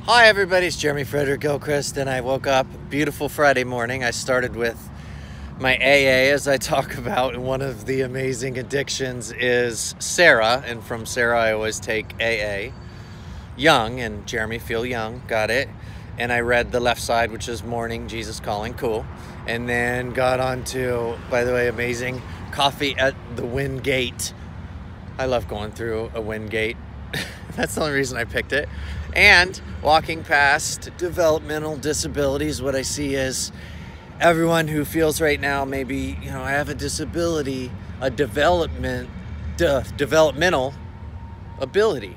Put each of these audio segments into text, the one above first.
Hi everybody, it's Jeremy Frederick Gilchrist, and I woke up beautiful Friday morning. I started with my AA, as I talk about, and one of the amazing addictions is Sarah, and from Sarah I always take AA. Young, and Jeremy, feel young, got it. And I read the left side, which is morning, Jesus calling, cool. And then got on to, by the way, amazing coffee at the Wingate. I love going through a Wingate. That's the only reason I picked it. And walking past developmental disabilities, what I see is everyone who feels right now, maybe, I have a disability, a developmental ability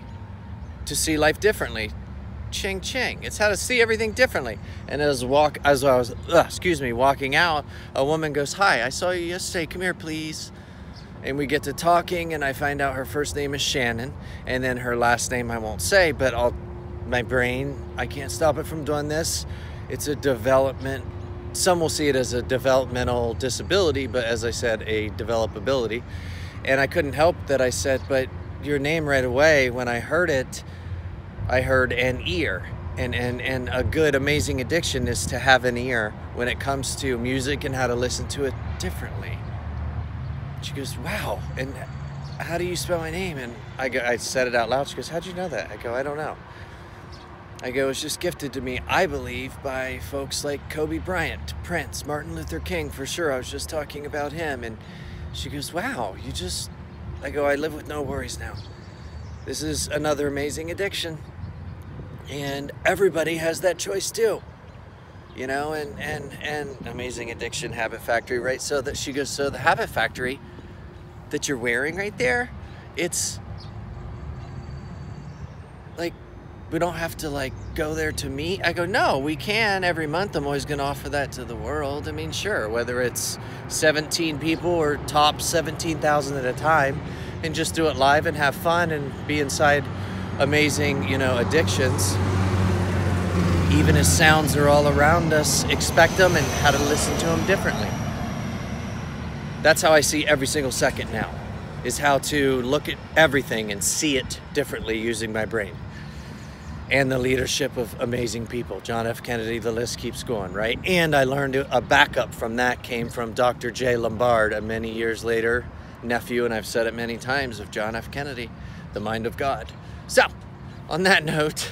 to see life differently. Ching ching. It's how to see everything differently. And as I was walking out, a woman goes, "Hi, I saw you yesterday. Come here, please." And we get to talking, and I find out her first name is Shannon, and then her last name I won't say, but my brain, I can't stop it from doing this. It's a development. Some will see it as a developmental disability, but as I said, a developability. And I couldn't help that I said, but your name right away, when I heard it, I heard an ear. And a good, amazing addiction is to have an ear when it comes to music and how to listen to it differently. She goes, "Wow, and how do you spell my name?" And I said it out loud. She goes, "How'd you know that?" I go, "I don't know." I go, "It's just gifted to me, I believe, by folks like Kobe Bryant, Prince, Martin Luther King, for sure. I was just talking about him." And she goes, "Wow, I go, "I live with no worries now." This is another amazing addiction. And everybody has that choice too. And amazing addiction, habit factory, right? So that she goes, "So the habit factory that you're wearing right there, it's like, we don't have to go there to meet." I go, "No, we can every month. I'm always going to offer that to the world. I mean, sure, whether it's 17 people or top 17,000 at a time, and just do it live and have fun and be inside amazing, addictions. Even as sounds are all around us, expect them and how to listen to them differently." That's how I see every single second now, is how to look at everything and see it differently using my brain. And the leadership of amazing people. John F. Kennedy, the list keeps going, right? And I learned a backup from that came from Dr. J. Lombard, a many years later nephew, and I've said it many times, of John F. Kennedy, the mind of God. So, on that note,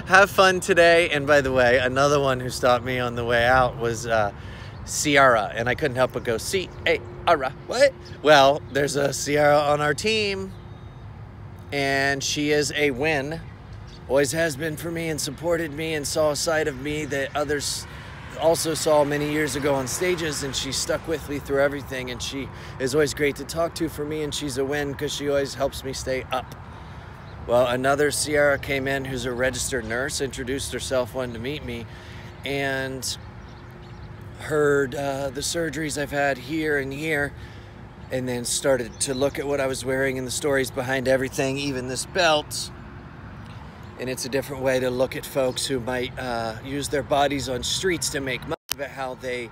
have fun today. And by the way, another one who stopped me on the way out was Ciara, and I couldn't help but go, C-A-R-A, what? Well, there's a Ciara on our team, and she is a win. Always has been for me, and supported me, and saw a side of me that others also saw many years ago on stages, and she stuck with me through everything, and she is always great to talk to for me, and she's a win because she always helps me stay up. Well, another Ciara came in who's a registered nurse, introduced herself, wanted to meet me, and heard the surgeries I've had here and here, and then started to look at what I was wearing and the stories behind everything, even this belt. And it's a different way to look at folks who might use their bodies on streets to make money, but how they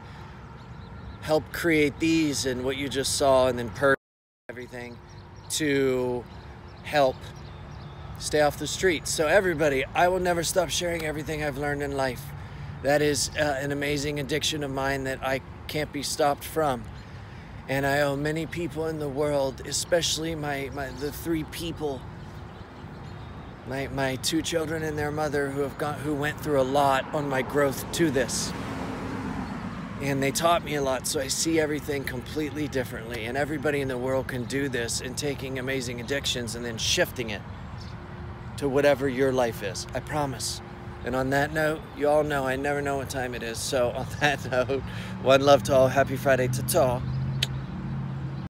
help create these and what you just saw, and then everything to help stay off the streets. So everybody, I will never stop sharing everything I've learned in life. That is an amazing addiction of mine that I can't be stopped from. And I owe many people in the world, especially the three people, my two children and their mother, who went through a lot on my growth to this. And they taught me a lot, so I see everything completely differently. And everybody in the world can do this, in taking amazing addictions and then shifting it to whatever your life is. I promise. And on that note, you all know I never know what time it is. So on that note, one love to all. Happy Friday to all.